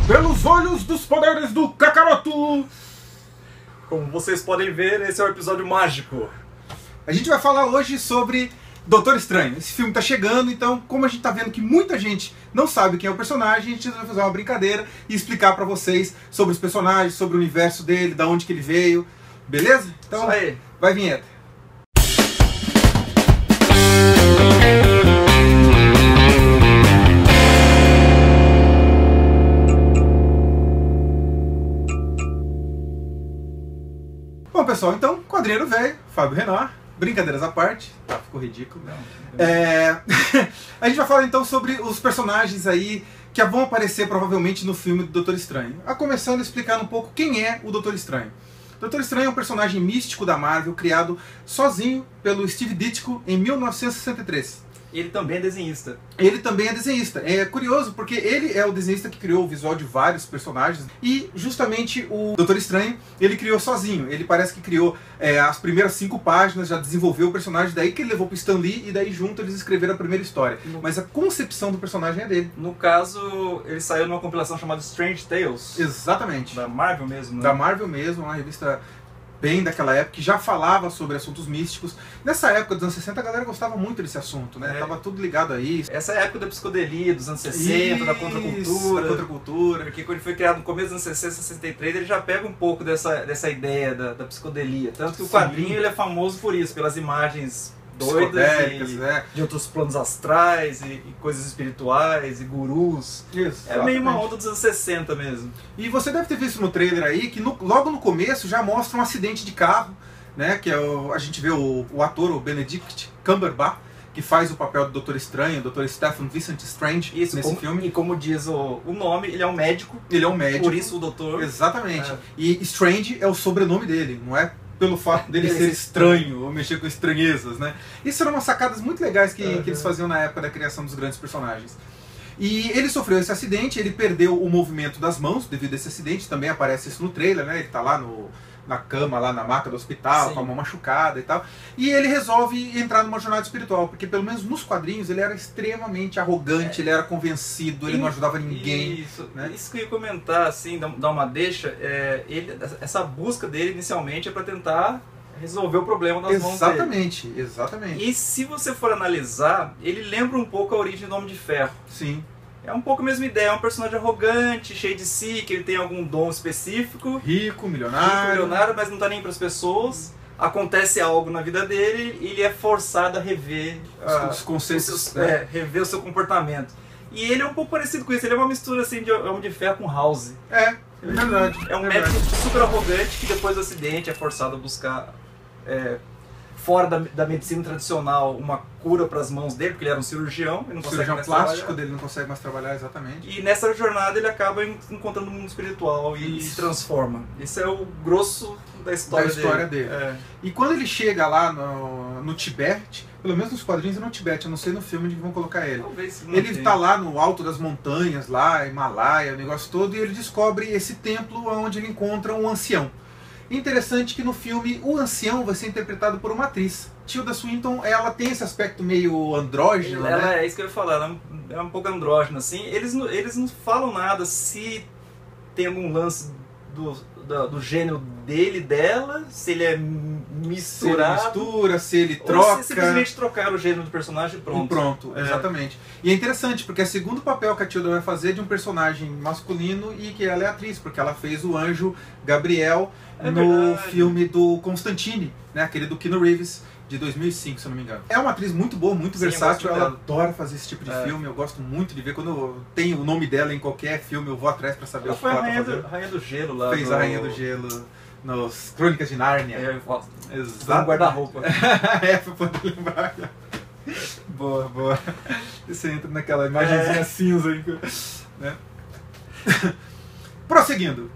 Pelos olhos dos poderes do Kakaroto! Como vocês podem ver, esse é um episódio mágico. A gente vai falar hoje sobre Doutor Estranho. Esse filme tá chegando, então como a gente tá vendo que muita gente não sabe quem é o personagem, a gente vai fazer uma brincadeira e explicar pra vocês sobre os personagens, sobre o universo dele, da onde que ele veio. Beleza? Então, isso aí. Vai vinheta. Bom, pessoal, então, quadrinheiro velho, Fábio Renard, brincadeiras à parte, tá, ficou ridículo. A gente vai falar então sobre os personagens aí que vão aparecer provavelmente no filme do Doutor Estranho. A começando explicando um pouco quem é o Doutor Estranho. O Doutor Estranho é um personagem místico da Marvel, criado sozinho pelo Steve Ditko em 1963. Ele também é desenhista. Ele também é desenhista. É curioso porque ele é o desenhista que criou o visual de vários personagens e justamente o Doutor Estranho ele criou sozinho. Ele parece que criou as primeiras 5 páginas, já desenvolveu o personagem, daí que ele levou pro Stan Lee e daí junto eles escreveram a primeira história. Mas a concepção do personagem é dele. No caso, ele saiu numa compilação chamada Strange Tales. Exatamente. Da Marvel mesmo, né? Da Marvel mesmo, uma revista bem daquela época, que já falava sobre assuntos místicos. Nessa época dos anos 60 a galera gostava muito desse assunto, né? Tava tudo ligado a isso. Essa é a época da psicodelia, dos anos 60, da contracultura. Da contracultura. Porque quando ele foi criado no começo dos anos 60, 63, ele já pega um pouco dessa ideia da psicodelia. Tanto que o quadrinho ele é famoso por isso, pelas imagens doidas de outros planos astrais e coisas espirituais e gurus. É meio uma onda dos anos 60 mesmo. E você deve ter visto no trailer aí que logo no começo já mostra um acidente de carro, né? Que é a gente vê o ator, o Benedict Cumberbatch, que faz o papel do Doutor Estranho, o Dr. Stephen Vincent Strange, nesse filme. E como diz o nome, ele é um médico. Ele é um médico. Por isso o doutor. Exatamente. E Strange é o sobrenome dele, não é pelo fato dele ser estranho ou mexer com estranhezas, né? Isso eram umas sacadas muito legais que eles faziam na época da criação dos grandes personagens. E ele sofreu esse acidente, ele perdeu o movimento das mãos devido a esse acidente, também aparece isso no trailer, né? Ele tá lá na cama, lá na maca do hospital, com a mão machucada e tal. E ele resolve entrar numa jornada espiritual, porque pelo menos nos quadrinhos ele era extremamente arrogante, ele era convencido, ele não ajudava ninguém. Isso, né? Isso que eu ia comentar, assim, dar uma deixa, essa busca dele inicialmente é para tentar resolver o problema das mãos dele. Exatamente. E se você for analisar, ele lembra um pouco a origem do Homem de Ferro. Sim. É um pouco a mesma ideia, é um personagem arrogante, cheio de si, que ele tem algum dom específico. Rico, milionário, mas não tá nem para as pessoas. Acontece algo na vida dele e ele é forçado a rever os conceitos, rever o seu comportamento. E ele é um pouco parecido com isso, ele é uma mistura assim de Homem de Ferro com House. É verdade. É um médico super arrogante que depois do acidente é forçado a buscar fora da medicina tradicional uma cura para as mãos dele, porque ele era um cirurgião, ele não consegue cirurgião mais plástico trabalhar. dele não consegue mais trabalhar, exatamente. E nessa jornada ele acaba encontrando o mundo espiritual e se transforma. Esse é o grosso da história dele. E quando ele chega lá no Tibete, pelo menos nos quadrinhos é no Tibete, eu não sei no filme onde vão colocar ele. Ele tá lá no alto das montanhas, lá, Himalaia, o negócio todo, e ele descobre esse templo onde ele encontra um ancião. Interessante que no filme o ancião vai ser interpretado por uma atriz. Tilda Swinton, ela tem esse aspecto meio andrógeno, né? É isso que eu ia falar, ela é um pouco andrógena, assim. Eles não falam nada se tem algum lance do gênero dele, dela, se ele é misturado. Se ele mistura, se ele troca. Ou se simplesmente trocar o gênero do personagem e pronto. Pronto, exatamente. E é interessante, porque é o segundo papel que a Tilda vai fazer de um personagem masculino e que ela é atriz, porque ela fez o anjo Gabriel no filme do Constantine, né? Aquele do Keanu Reeves, de 2005, se eu não me engano. É uma atriz muito boa, muito versátil, ela adora fazer esse tipo de filme, eu gosto muito de ver. Quando eu tenho o nome dela em qualquer filme, eu vou atrás pra saber o que ela tá fazendo. Rainha do Gelo lá. Fez a Rainha do Gelo nos Crônicas de Nárnia. Exato. Guarda-roupa. Pra poder lembrar. Boa. Você entra naquela imagenzinha cinza aí, né? Prosseguindo.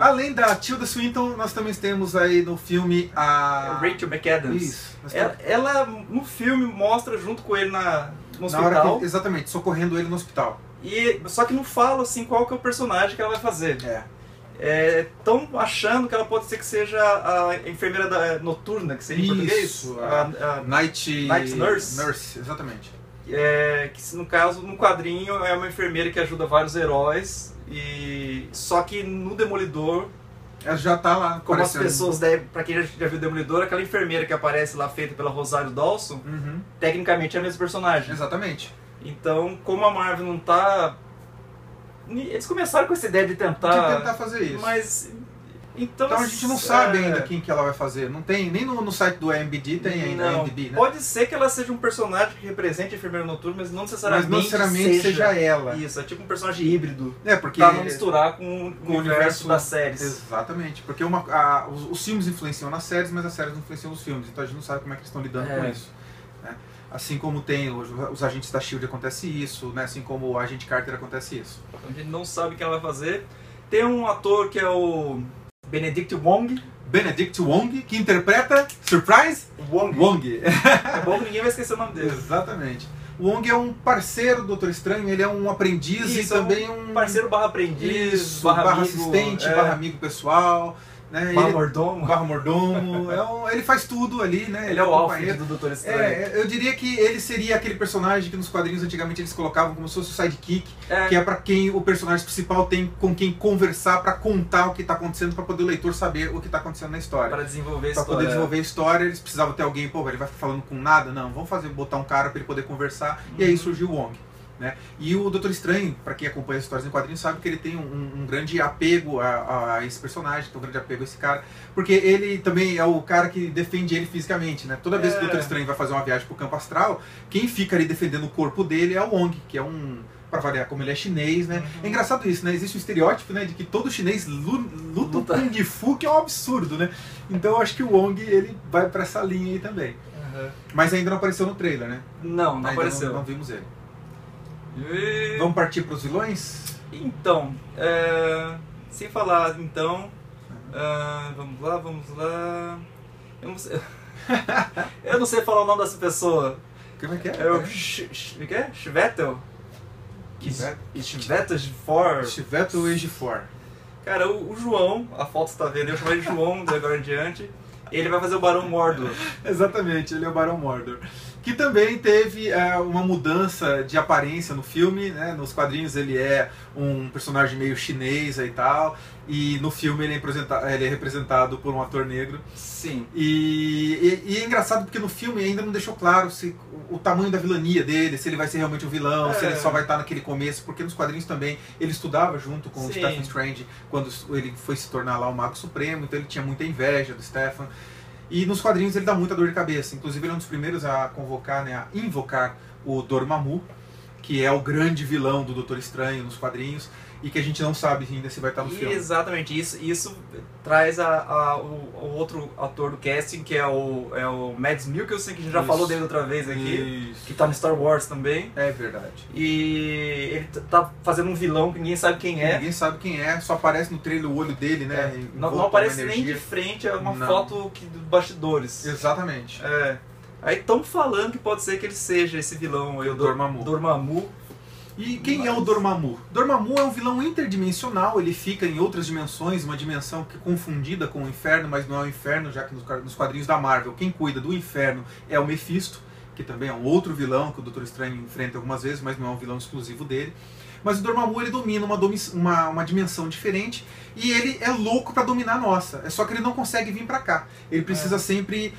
Além da Tilda Swinton, nós também temos aí no filme a Rachel McAdams. Isso. Ela no filme mostra junto com ele no hospital. Exatamente, socorrendo ele no hospital. Só que não fala assim qual que é o personagem que ela vai fazer. Estão achando que ela pode ser que seja a enfermeira noturna, que seria em português? Isso, a Night Nurse. Nurse, exatamente. que no caso, no quadrinho, é uma enfermeira que ajuda vários heróis, só que no Demolidor... Ela já tá lá. Como as pessoas pra quem já viu o Demolidor, aquela enfermeira que aparece lá, feita pela Rosário Dawson, tecnicamente é a mesma personagem. Exatamente. Então, como a Marvel não tá... Eles começaram com essa ideia de tentar fazer isso. Mas... Então a gente não sabe ainda quem que ela vai fazer. Não tem, nem no site do IMDb tem ainda IMDb, né? Pode ser que ela seja um personagem que represente a enfermeira noturna, mas não necessariamente seja ela. Isso, é tipo um personagem híbrido. Porque pra não misturar com o universo das séries. Exatamente, porque os filmes influenciam nas séries, mas as séries não influenciam nos filmes. Então a gente não sabe como é que eles estão lidando com isso. Né? Assim como tem os agentes da SHIELD acontece isso, né? Assim como o agente Carter acontece isso. Então, a gente não sabe o que ela vai fazer. Tem um ator que é o Benedict Wong. Benedict Wong, que interpreta, surprise, Wong. É bom que ninguém vai esquecer o nome dele. Exatamente. O Wong é um parceiro do Doutor Estranho, ele é um aprendiz e também um parceiro barra aprendiz, barra assistente, barra amigo pessoal. Né? Barra mordomo. Barra mordomo. Ele faz tudo ali, né? Ele é o Alfred do Doutor Estranho. Eu diria que ele seria aquele personagem que nos quadrinhos antigamente eles colocavam como se fosse o sidekick, que é pra quem o personagem principal tem com quem conversar pra contar o que tá acontecendo, pra poder o leitor saber o que tá acontecendo na história. Pra desenvolver a história. Pra poder desenvolver a história, eles precisavam ter alguém, ele vai ficar falando com nada? Não, vamos botar um cara pra ele poder conversar, e aí surgiu o Wong. Né? E o Doutor Estranho, para quem acompanha as histórias em quadrinhos, sabe que ele tem um grande apego a esse personagem, tem um grande apego a esse cara, porque ele também é o cara que defende ele fisicamente, né? Toda vez que o Doutor Estranho vai fazer uma viagem pro campo astral, quem fica ali defendendo o corpo dele é o Wong, que é para variar, como ele é chinês, né? É engraçado isso, né? Existe um estereótipo, né, de que todo chinês luta Kung Fu, que é um absurdo, né? Então eu acho que o Wong, ele vai para essa linha aí também. Mas ainda não apareceu no trailer, né? Não apareceu. Não vimos ele. Vamos partir para os vilões? Então, sem falar, então, vamos lá. Eu não sei falar o nome dessa pessoa. Como é que é? É o Shvetel? Shvetel Ejiofor. Cara, o João, a foto você tá vendo, eu chamo ele de João de agora em diante. Ele vai fazer o Barão Mordor. Exatamente, ele é o Barão Mordor. Que também teve uma mudança de aparência no filme, né? Nos quadrinhos ele é um personagem meio chinês e tal, e no filme ele é representado por um ator negro. Sim. E é engraçado porque no filme ainda não deixou claro o tamanho da vilania dele, se ele vai ser realmente um vilão, se ele só vai estar naquele começo, porque nos quadrinhos também ele estudava junto com o Stephen Strange quando ele foi se tornar lá o Mago Supremo, então ele tinha muita inveja do Stephen. E nos quadrinhos ele dá muita dor de cabeça. Inclusive ele é um dos primeiros a convocar, né, a invocar o Dormammu, que é o grande vilão do Doutor Estranho nos quadrinhos, e que a gente não sabe ainda se vai estar no filme. Exatamente, isso traz o outro ator do casting, que é o Mads Mikkelsen, que a gente já falou dele outra vez aqui, que tá no Star Wars também. É verdade. E ele tá fazendo um vilão que ninguém sabe quem é. Ninguém sabe quem é, só aparece no trailer o olho dele, né? Não aparece nem de frente, é uma foto dos bastidores. Exatamente. Aí estão falando que pode ser que ele seja esse vilão, o Dormammu. E quem é o Dormammu? Dormammu é um vilão interdimensional, ele fica em outras dimensões, uma dimensão que é confundida com o inferno, mas não é o inferno, já que nos quadrinhos da Marvel quem cuida do inferno é o Mephisto, que também é um outro vilão que o Doutor Estranho enfrenta algumas vezes, mas não é um vilão exclusivo dele. Mas o Dormammu ele domina uma dimensão diferente e ele é louco pra dominar a nossa. É só que ele não consegue vir pra cá. Ele precisa sempre...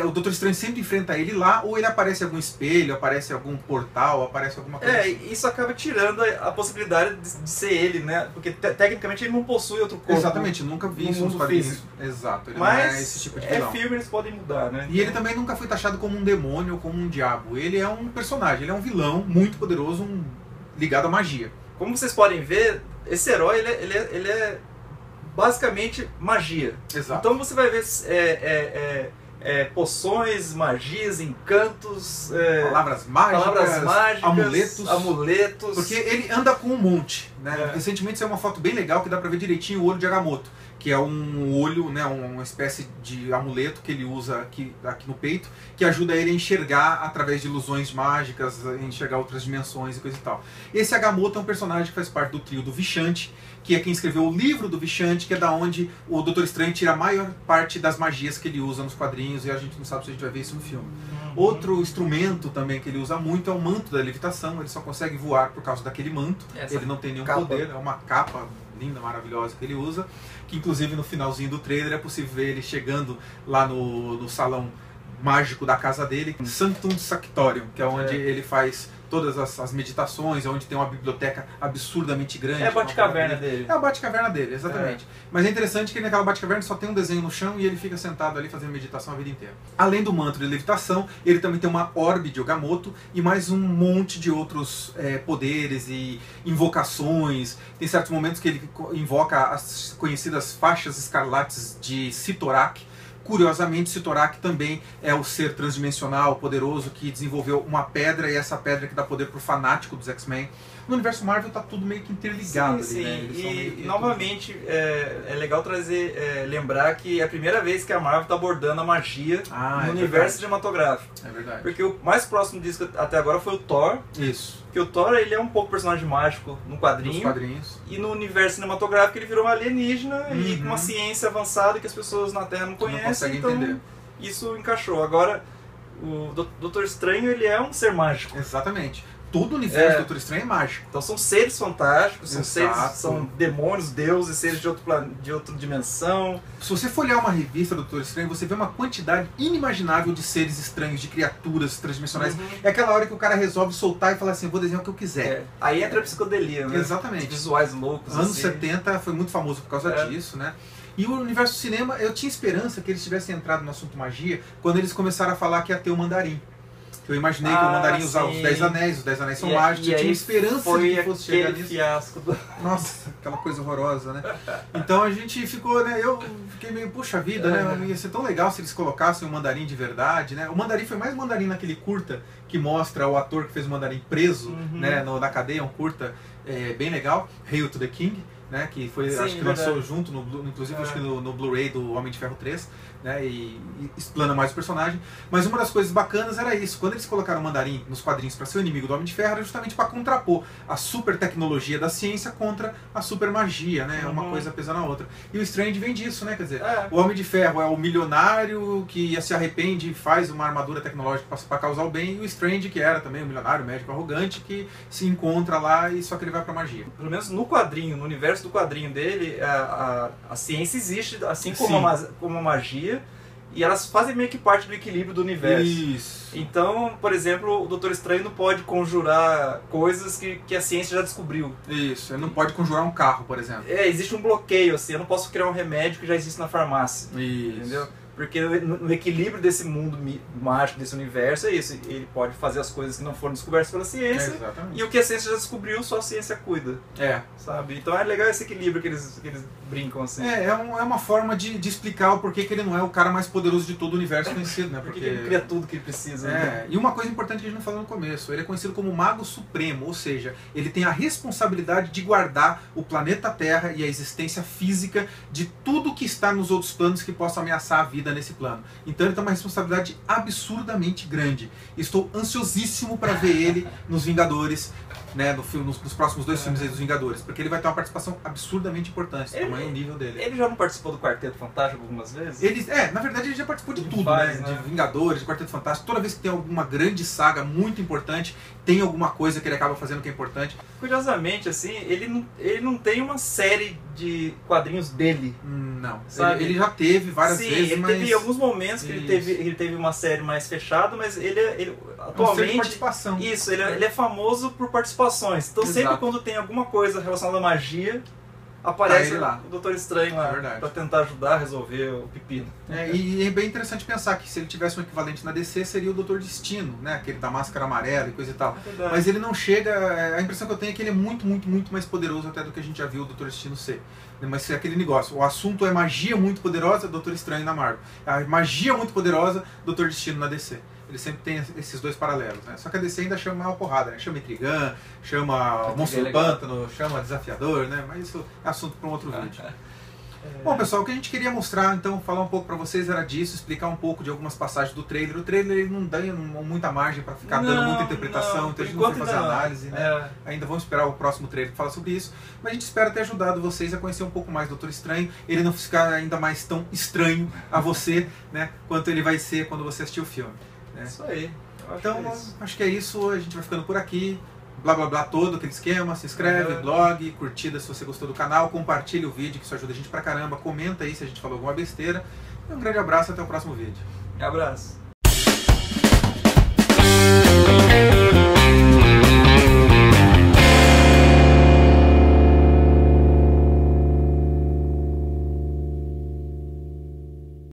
o Doutor Estranho sempre enfrenta ele lá, ou ele aparece em algum espelho, aparece em algum portal, aparece em alguma coisa assim. Isso acaba tirando a possibilidade de ser ele, né? Porque tecnicamente ele não possui outro corpo. Exatamente, nunca vi isso nos quadrinhos. Exato, ele mas não é esse tipo de vilão. Filme, eles podem mudar, né? E ele também nunca foi taxado como um demônio ou como um diabo. Ele é um personagem, ele é um vilão muito poderoso, ligado à magia. Como vocês podem ver, esse herói ele é basicamente magia. Exato. Então você vai ver poções, magias, encantos, palavras mágicas, amuletos. Porque ele anda com um monte. Né? Recentemente saiu uma foto bem legal que dá pra ver direitinho o olho de Agamotto. que é um olho, né, uma espécie de amuleto que ele usa aqui no peito, que ajuda ele a enxergar através de ilusões mágicas, a enxergar outras dimensões e coisa e tal. Esse Agamotto é um personagem que faz parte do trio do Vishanti, que é quem escreveu o livro do Vishanti, que é da onde o Doutor Estranho tira a maior parte das magias que ele usa nos quadrinhos, e a gente não sabe se a gente vai ver isso no filme. Outro instrumento também que ele usa muito é o manto da levitação. Ele só consegue voar por causa daquele manto. Ele não tem nenhum poder, é uma capa linda, maravilhosa que ele usa, que inclusive no finalzinho do trailer é possível ver ele chegando lá no salão mágico da casa dele, Sanctum Sanctorium, que é onde ele faz todas as meditações, onde tem uma biblioteca absurdamente grande. É a Batcaverna dele. É a Batcaverna dele, exatamente. Mas é interessante que naquela Batcaverna só tem um desenho no chão e ele fica sentado ali fazendo meditação a vida inteira. Além do manto de levitação, ele também tem uma orbe de Agamotto e mais um monte de outros poderes e invocações. Tem certos momentos que ele invoca as conhecidas faixas escarlates de Sitorak. Curiosamente, Sitorak também é o ser transdimensional, poderoso, que desenvolveu uma pedra, e essa pedra que dá poder pro fanático dos X-Men. No universo Marvel tá tudo meio que interligado. Sim, ali, sim. Né? E novamente é legal lembrar que é a primeira vez que a Marvel tá abordando a magia no universo cinematográfico. É verdade. Porque o mais próximo disso até agora foi o Thor. Isso. Porque o Thor, ele é um pouco personagem mágico no quadrinho. Nos quadrinhos. E no universo cinematográfico ele virou um alienígena e com uma ciência avançada que as pessoas na Terra não conhecem. Não conseguem então entender. Isso encaixou. Agora, o Doutor Estranho, ele é um ser mágico. Exatamente. Todo o universo do Doutor Estranho é mágico. Então são seres fantásticos, são demônios, deuses, seres de outra dimensão. Se você for olhar uma revista do Doutor Estranho, você vê uma quantidade inimaginável de seres estranhos, de criaturas transdimensionais. É aquela hora que o cara resolve soltar e falar assim, vou desenhar o que eu quiser. Aí entra a psicodelia, né? Exatamente. Os visuais loucos. Anos assim. 70 foi muito famoso por causa disso, né? E o universo do cinema, eu tinha esperança que eles tivessem entrado no assunto magia quando eles começaram a falar que ia ter o mandarim. Eu imaginei que o mandarim ia usar os 10 anéis são mágicos, eu tinha esperança de que fosse chegar nisso. Fiasco do... Nossa, aquela coisa horrorosa, né? Então a gente ficou, né? Eu fiquei meio, puxa vida, né? Ia ser tão legal se eles colocassem o mandarim de verdade, né? O mandarim foi mais mandarim naquele curta que mostra o ator que fez o mandarim preso, né? Na cadeia, um curta bem legal, Hail to the King. Né, que foi, Sim, acho que lançou junto, inclusive acho que no Blu-ray do Homem de Ferro 3, né, e explana mais o personagem. Mas uma das coisas bacanas era isso, quando eles colocaram o mandarim nos quadrinhos para ser o inimigo do Homem de Ferro, era justamente para contrapor a super tecnologia da ciência contra a super magia, né, uma coisa pesando a outra. E o Strange vem disso, né, quer dizer, o Homem de Ferro é o milionário que se arrepende e faz uma armadura tecnológica para causar o bem, e o Strange que era também o milionário, médico arrogante, que se encontra lá e só que ele vai para magia. Pelo menos no quadrinho, no universo do quadrinho dele, a ciência existe, assim como a magia, e elas fazem meio que parte do equilíbrio do universo. Isso. Então, por exemplo, o Doutor Estranho não pode conjurar coisas que a ciência já descobriu. Isso, ele não pode conjurar um carro, por exemplo. Existe um bloqueio, assim, eu não posso criar um remédio que já existe na farmácia. Isso. Entendeu? Porque no equilíbrio desse mundo mágico, desse universo, é isso. Ele pode fazer as coisas que não foram descobertas pela ciência. E o que a ciência já descobriu, só a ciência cuida. Sabe? Então é legal esse equilíbrio que eles brincam assim. É uma forma de explicar o porquê que ele não é o cara mais poderoso de todo o universo conhecido, né? Porque ele cria tudo que ele precisa. Né? E uma coisa importante que a gente não falou no começo, ele é conhecido como Mago Supremo, ou seja, ele tem a responsabilidade de guardar o planeta Terra e a existência física de tudo que está nos outros planos que possa ameaçar a vida nesse plano. Então ele tem uma responsabilidade absurdamente grande. Estou ansiosíssimo para ver ele nos Vingadores, né, nos próximos 2 filmes aí dos Vingadores, porque ele vai ter uma participação absurdamente importante, o tamanho e o nível dele. Ele já não participou do Quarteto Fantástico algumas vezes? Na verdade ele já participou de tudo, né? De Vingadores, de Quarteto Fantástico. Toda vez que tem alguma grande saga muito importante, tem alguma coisa que ele acaba fazendo que é importante. Curiosamente, assim, ele não tem uma série de quadrinhos dele. Não. Ele já teve várias vezes, ele teve alguns momentos que ele teve uma série mais fechada, mas ele atualmente... de participação. Isso, ele é famoso por participações. Então sempre quando tem alguma coisa relacionada à magia, aparece lá o Doutor Estranho lá pra tentar ajudar a resolver o pepino. E é bem interessante pensar que se ele tivesse um equivalente na DC, seria o Doutor Destino, né? Aquele da máscara amarela e coisa e tal. Mas ele não chega... A impressão que eu tenho é que ele é muito, muito, muito mais poderoso até do que a gente já viu o Doutor Destino ser. Mas é aquele negócio, o assunto é magia muito poderosa, Doutor Estranho na Marvel. A magia muito poderosa, Doutor Destino na DC. Ele sempre tem esses dois paralelos, né? Só que a DC ainda chama uma porrada, né? Chama Intrigan, chama Monstro do Pântano, chama Desafiador, né? Mas isso é assunto para um outro vídeo. Bom, pessoal, o que a gente queria mostrar, então, falar um pouco pra vocês era disso, explicar um pouco de algumas passagens do trailer. O trailer ele não dá muita margem pra ficar dando muita interpretação, então a gente não vai fazer análise, né? Ainda vamos esperar o próximo trailer que fala sobre isso. Mas a gente espera ter ajudado vocês a conhecer um pouco mais do Doutor Estranho, ele não ficar ainda mais tão estranho a você, né? Quanto ele vai ser quando você assistir o filme. Né? Isso aí. Então, acho que é isso, a gente vai ficando por aqui. Blá blá blá todo, aquele esquema, se inscreve, blog, curtida se você gostou do canal, compartilha o vídeo que isso ajuda a gente pra caramba, comenta aí se a gente falou alguma besteira. E um grande abraço, até o próximo vídeo. Um abraço.